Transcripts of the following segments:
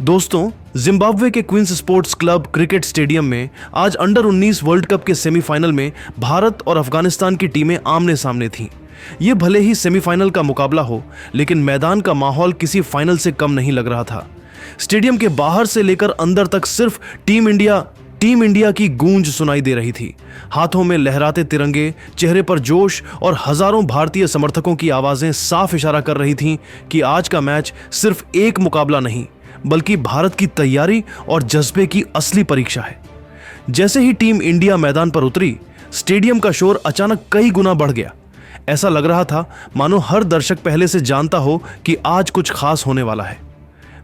दोस्तों, जिम्बाब्वे के Queens Sports Club cricket stadium में आज अंडर 19 वर्ल्ड कप के सेमीफाइनल में भारत और अफगानिस्तान की टीमें आमने सामने थीं। ये भले ही सेमीफाइनल का मुकाबला हो, लेकिन मैदान का माहौल किसी फाइनल से कम नहीं लग रहा था। स्टेडियम के बाहर से लेकर अंदर तक सिर्फ टीम इंडिया की गूंज सुनाई दे रही थी। हाथों में लहराते तिरंगे, चेहरे पर जोश और हजारों भारतीय समर्थकों की आवाजें साफ इशारा कर रही थीं कि आज का मैच सिर्फ एक मुकाबला नहीं, बल्कि भारत की तैयारी और जज्बे की असली परीक्षा है। जैसे ही टीम इंडिया मैदान पर उतरी, स्टेडियम का शोर अचानक कई गुना बढ़ गया। ऐसा लग रहा था मानो हर दर्शक पहले से जानता हो कि आज कुछ खास होने वाला है।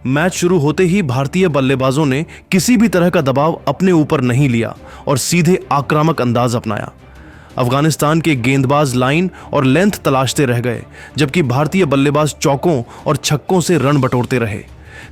मैच शुरू होते ही भारतीय बल्लेबाजों ने किसी भी तरह का दबाव अपने ऊपर नहीं लिया और सीधे आक्रामक अंदाज अपनाया। अफगानिस्तान के गेंदबाज लाइन और लेंथ तलाशते रह गए, जबकि भारतीय बल्लेबाज चौकों और छक्कों से रन बटोरते रहे।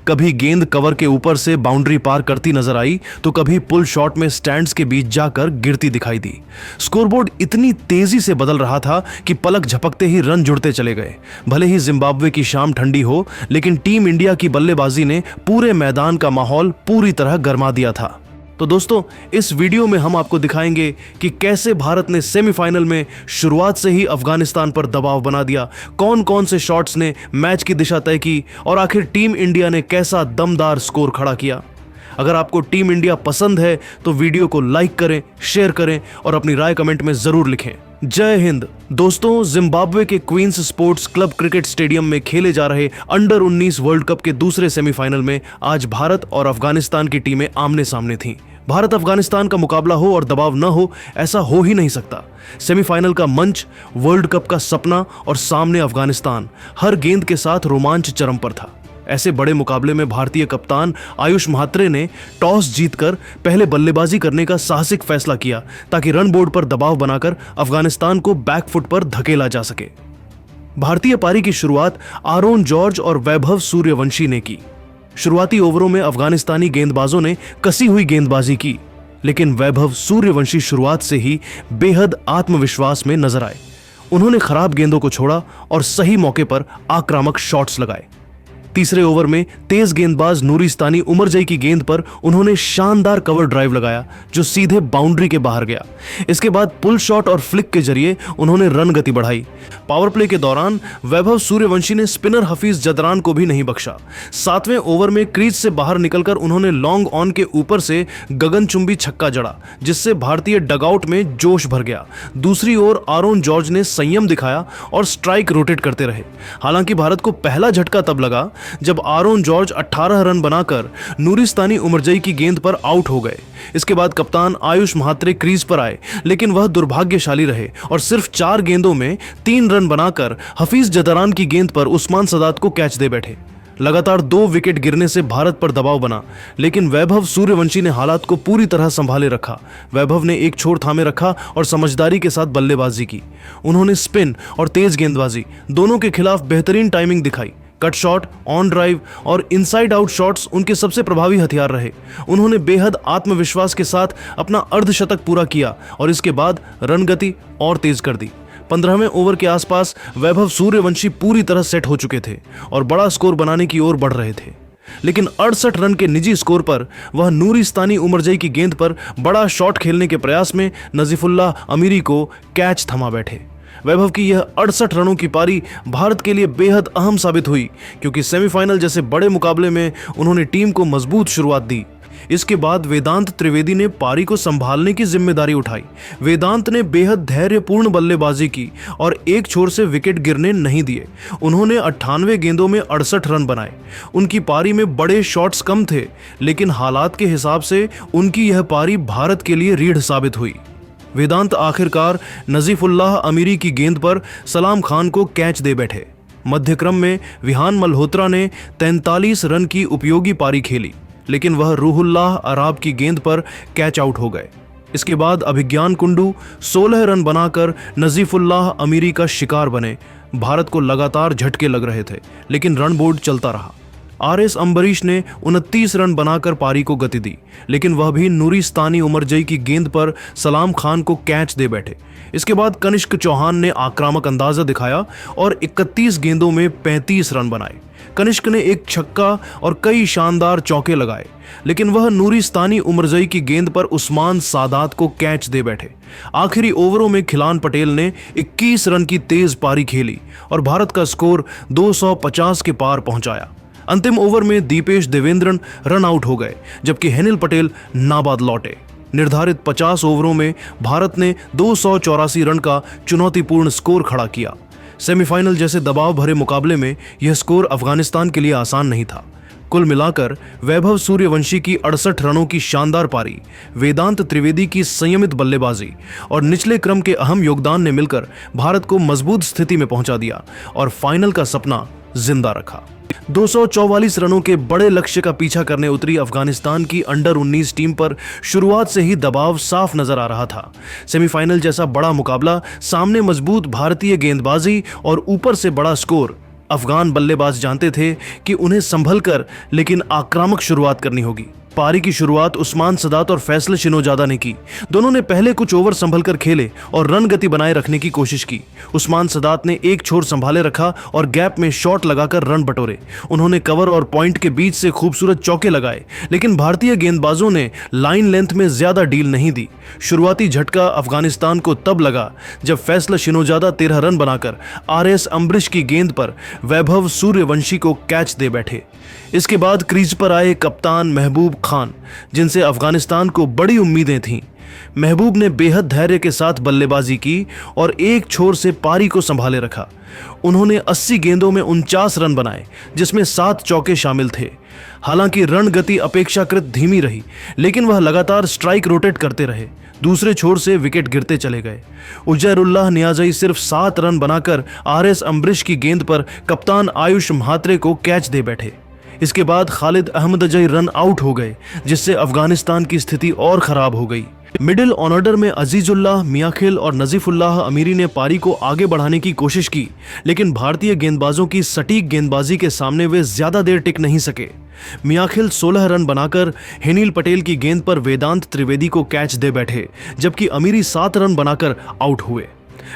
कभी गेंद कवर के ऊपर से बाउंड्री पार करती नजर आई, तो कभी पुल शॉट में स्टैंड्स के बीच जाकर गिरती दिखाई दी। स्कोरबोर्ड इतनी तेजी से बदल रहा था कि पलक झपकते ही रन जुड़ते चले गए। भले ही जिम्बाब्वे की शाम ठंडी हो, लेकिन टीम इंडिया की बल्लेबाजी ने पूरे मैदान का माहौल पूरी तरह गरमा दिया था। तो दोस्तों, इस वीडियो में हम आपको दिखाएंगे कि कैसे भारत ने सेमीफाइनल में शुरुआत से ही अफगानिस्तान पर दबाव बना दिया, कौन कौन से शॉट्स ने मैच की दिशा तय की और आखिर टीम इंडिया ने कैसा दमदार स्कोर खड़ा किया। अगर आपको टीम इंडिया पसंद है तो वीडियो को लाइक करें, शेयर करें और अपनी राय कमेंट में जरूर लिखें। जय हिंद। दोस्तों, जिम्बाब्वे के Queens Sports Club cricket stadium में खेले जा रहे अंडर 19 वर्ल्ड कप के दूसरे सेमीफाइनल में आज भारत और अफगानिस्तान की टीमें आमने सामने थीं। भारत अफगानिस्तान का मुकाबला हो और दबाव न हो, ऐसा हो ही नहीं सकता। सेमीफाइनल का मंच, वर्ल्ड कप का सपना और सामने अफगानिस्तान, हर गेंद के साथ रोमांच चरम पर था। ऐसे बड़े मुकाबले में भारतीय कप्तान आयुष म्हात्रे ने टॉस जीतकर पहले बल्लेबाजी करने का साहसिक फैसला किया, ताकि रन बोर्ड पर दबाव बनाकर अफगानिस्तान को बैकफुट पर धकेला जा सके। भारतीय पारी की शुरुआत आरोन जॉर्ज और वैभव सूर्यवंशी ने की। शुरुआती ओवरों में अफगानिस्तानी गेंदबाजों ने कसी हुई गेंदबाजी की, लेकिन वैभव सूर्यवंशी शुरुआत से ही बेहद आत्मविश्वास में नजर आए। उन्होंने खराब गेंदों को छोड़ा और सही मौके पर आक्रामक शॉट्स लगाए। तीसरे ओवर में तेज गेंदबाज नूरिस्तानी उमरजई की गेंद पर उन्होंने शानदार कवर ड्राइव लगाया, जो सीधे बाउंड्री के बाहर गया। इसके बाद पुल शॉट और फ्लिक के जरिए उन्होंने रन गति बढ़ाई। पावर प्ले के दौरान वैभव सूर्यवंशी ने स्पिनर हफीज जदरान को भी नहीं बख्शा। 7वें ओवर में क्रीज से बाहर निकलकर उन्होंने लॉन्ग ऑन के ऊपर से गगनचुंबी छक्का जड़ा, जिससे भारतीय डगआउट में जोश भर गया। दूसरी ओर आरोन जॉर्ज ने संयम दिखाया और स्ट्राइक रोटेट करते रहे। हालांकि भारत को पहला झटका तब लगा जब आरोन जॉर्ज 18 रन बनाकर नूरिस्तानी उमरजई की गेंद पर आउट हो गए। इसके बाद कप्तान आयुष म्हात्रे क्रीज पर आए, लेकिन वह दुर्भाग्यशाली रहे और सिर्फ 4 गेंदों में 3 रन बनाकर हफीज जदरान की गेंद पर उस्मान सदात को कैच दे बैठे। लगातार 2 विकेट गिरने से भारत पर दबाव बना, लेकिन वैभव सूर्यवंशी ने हालात को पूरी तरह संभाले रखा। वैभव ने एक छोर थामे रखा और समझदारी के साथ बल्लेबाजी की। उन्होंने स्पिन और तेज गेंदबाजी दोनों के खिलाफ बेहतरीन टाइमिंग दिखाई। कट शॉट, ऑन ड्राइव और इनसाइड आउट शॉट्स उनके सबसे प्रभावी हथियार रहे। उन्होंने बेहद आत्मविश्वास के साथ अपना अर्धशतक पूरा किया और इसके बाद रन गति और तेज कर दी। 15वें ओवर के आसपास वैभव सूर्यवंशी पूरी तरह सेट हो चुके थे और बड़ा स्कोर बनाने की ओर बढ़ रहे थे, लेकिन 68 रन के निजी स्कोर पर वह नूरिस्तानी उमरजई की गेंद पर बड़ा शॉट खेलने के प्रयास में नजीफुल्लाह अमीरी को कैच थमा बैठे। वैभव की यह 68 रनों की पारी भारत के लिए बेहद अहम साबित हुई, क्योंकि सेमीफाइनल जैसे बड़े मुकाबले में उन्होंने टीम को मजबूत शुरुआत दी। इसके बाद वेदांत त्रिवेदी ने पारी को संभालने की जिम्मेदारी उठाई। वेदांत ने बेहद धैर्यपूर्ण बल्लेबाजी की और एक छोर से विकेट गिरने नहीं दिए। उन्होंने 98 गेंदों में 68 रन बनाए। उनकी पारी में बड़े शॉट्स कम थे, लेकिन हालात के हिसाब से उनकी यह पारी भारत के लिए रीढ़ साबित हुई। वेदांत आखिरकार नजीफुल्लाह अमीरी की गेंद पर सलाम खान को कैच दे बैठे। मध्यक्रम में विहान मल्होत्रा ने 43 रन की उपयोगी पारी खेली, लेकिन वह रूहुल्लाह अराब की गेंद पर कैच आउट हो गए। इसके बाद अभिज्ञान कुंडू 16 रन बनाकर नजीफुल्लाह अमीरी का शिकार बने। भारत को लगातार झटके लग रहे थे, लेकिन रन बोर्ड चलता रहा। आरएस अंबरीश ने 29 रन बनाकर पारी को गति दी, लेकिन वह भी नूरिस्तानी उमरजई की गेंद पर सलाम खान को कैच दे बैठे। इसके बाद कनिष्क चौहान ने आक्रामक अंदाजा दिखाया और 31 गेंदों में 35 रन बनाए। कनिष्क ने एक छक्का और कई शानदार चौके लगाए, लेकिन वह नूरिस्तानी उमरजई की गेंद पर उस्मान सादात को कैच दे बैठे। आखिरी ओवरों में खिलान पटेल ने 21 रन की तेज पारी खेली और भारत का स्कोर 250 के पार पहुंचाया। अंतिम ओवर में दीपेश देवेंद्रन रन आउट हो गए, जबकि हेनिल पटेल नाबाद लौटे। निर्धारित 50 ओवरों में भारत ने 284 रन का चुनौतीपूर्ण स्कोर खड़ा किया। सेमीफाइनल जैसे दबाव भरे मुकाबले में यह स्कोर अफगानिस्तान के लिए आसान नहीं था। कुल मिलाकर वैभव सूर्यवंशी की 68 रनों की शानदार पारी, वेदांत त्रिवेदी की संयमित बल्लेबाजी और निचले क्रम के अहम योगदान ने मिलकर भारत को मजबूत स्थिति में पहुंचा दिया और फाइनल का सपना जिंदा रखा। 244 रनों के बड़े लक्ष्य का पीछा करने उतरी अफगानिस्तान की अंडर 19 टीम पर शुरुआत से ही दबाव साफ नजर आ रहा था। सेमीफाइनल जैसा बड़ा मुकाबला, सामने मजबूत भारतीय गेंदबाजी और ऊपर से बड़ा स्कोर। अफगान बल्लेबाज जानते थे कि उन्हें संभल कर लेकिन आक्रामक शुरुआत करनी होगी। पारी की शुरुआत उस्मान सदात और फैसल शिनोजादा ने की। दोनों ने पहले कुछ ओवर संभल कर खेले और रन गति बनाए रखने की कोशिश की। उस्मान सदात ने एक छोर संभाले रखा और गैप में शॉट लगाकर रन बटोरे। उन्होंने कवर और पॉइंट के बीच से खूबसूरत चौके लगाए, लेकिन भारतीय गेंदबाजों ने लाइन लेंथ में ज्यादा डील नहीं दी। शुरुआती झटका अफगानिस्तान को तब लगा जब फैसल शिनोजादा 13 रन बनाकर RS अम्बरीश की गेंद पर वैभव सूर्यवंशी को कैच दे बैठे। इसके बाद क्रीज पर आए कप्तान महबूब खान, जिनसे अफगानिस्तान को बड़ी उम्मीदें थीं। महबूब ने बेहद धैर्य के साथ बल्लेबाजी की और एक छोर से पारी को संभाले रखा। उन्होंने 80 गेंदों में 49 रन बनाए, जिसमें 7 चौके शामिल थे। हालांकि रन गति अपेक्षाकृत धीमी रही, लेकिन वह लगातार स्ट्राइक रोटेट करते रहे। दूसरे छोर से विकेट गिरते चले गए। उजैरुल्लाह नियाज़ी सिर्फ 7 रन बनाकर RS अम्बरीश की गेंद पर कप्तान आयुष म्हात्रे को कैच दे बैठे। इसके बाद खालिद अहमदजई रन आउट हो गए, जिससे अफगानिस्तान की स्थिति और खराब हो गई। मिडिल ऑर्डर में अजीजुल्लाह मियाखिल और नजीफुल्लाह अमीरी ने पारी को आगे बढ़ाने की कोशिश की, लेकिन भारतीय गेंदबाजों की सटीक गेंदबाजी के सामने वे ज्यादा देर टिक नहीं सके। मियाखिल 16 रन बनाकर हेनिल पटेल की गेंद पर वेदांत त्रिवेदी को कैच दे बैठे, जबकि अमीरी 7 रन बनाकर आउट हुए।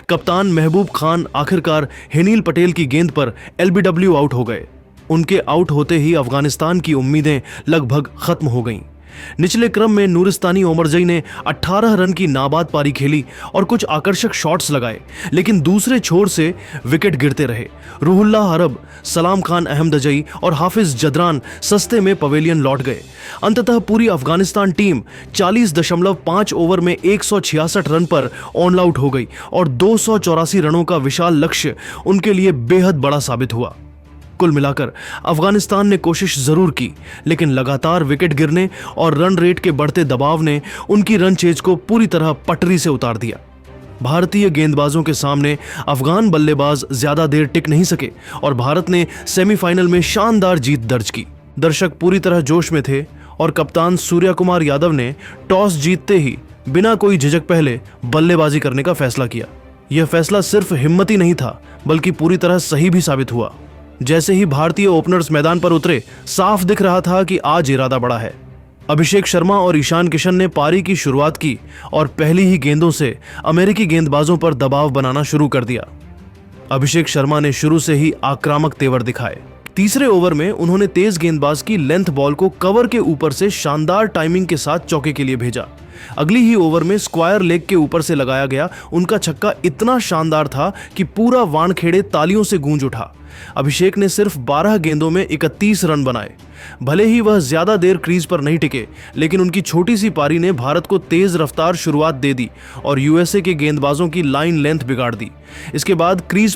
कप्तान महबूब खान आखिरकार हेनिल पटेल की गेंद पर LBW आउट हो गए। उनके आउट होते ही अफगानिस्तान की उम्मीदें लगभग खत्म हो गईं। निचले क्रम में नूरिस्तानी उमरजई ने 18 रन की नाबाद पारी खेली और कुछ आकर्षक शॉट्स लगाए, लेकिन दूसरे छोर से विकेट गिरते रहे। रूहुल्लाह अरब, सलाम खान अहमदजई और हाफिज जदरान सस्ते में पवेलियन लौट गए। अंततः पूरी अफगानिस्तान टीम 40.5 ओवर में 166 रन पर ऑन आउट हो गई और 284 रनों का विशाल लक्ष्य उनके लिए बेहद बड़ा साबित हुआ। कुल मिलाकर अफगानिस्तान ने कोशिश जरूर की, लेकिन लगातार विकेट गिरने और रन रेट के बढ़ते दबाव ने उनकी रन चेज को पूरी तरह पटरी से उतार दिया। भारतीय गेंदबाजों के सामने अफगान बल्लेबाज ज्यादा देर टिक नहीं सके और भारत ने सेमीफाइनल में शानदार जीत दर्ज की। दर्शक पूरी तरह जोश में थे और कप्तान सूर्या कुमार यादव ने टॉस जीतते ही बिना कोई झिझक पहले बल्लेबाजी करने का फैसला किया। यह फैसला सिर्फ हिम्मती नहीं था, बल्कि पूरी तरह सही भी साबित हुआ। जैसे ही भारतीय ओपनर्स मैदान पर उतरे, साफ दिख रहा था कि आज इरादा बड़ा है। अभिषेक शर्मा और ईशान किशन ने पारी की शुरुआत की और पहली ही गेंदों से अमेरिकी गेंदबाजों पर दबाव बनाना शुरू कर दिया। अभिषेक शर्मा ने शुरू से ही आक्रामक तेवर दिखाए। तीसरे ओवर में उन्होंने तेज गेंदबाज की लेंथ बॉल को कवर के ऊपर से शानदार टाइमिंग के साथ चौके के लिए भेजा। अगली ही ओवर में स्क्वायर लेग के ऊपर से लगाया गया उनका छक्का इतना शानदार था कि पूरा वानखेड़े तालियों से गूंज उठा। अभिषेक ने सिर्फ 12 गेंदों में 31 रन बनाए। भले ही वह ज्यादा देर क्रीज पर नहीं टिके, लेकिन उनकी छोटी सी पारी ने भारत को तेज रफ्तार शुरुआत दे दी और यूएसए के गेंदबाजों की लाइन लेंथ बिगाड़ दी। इसके बाद क्रीज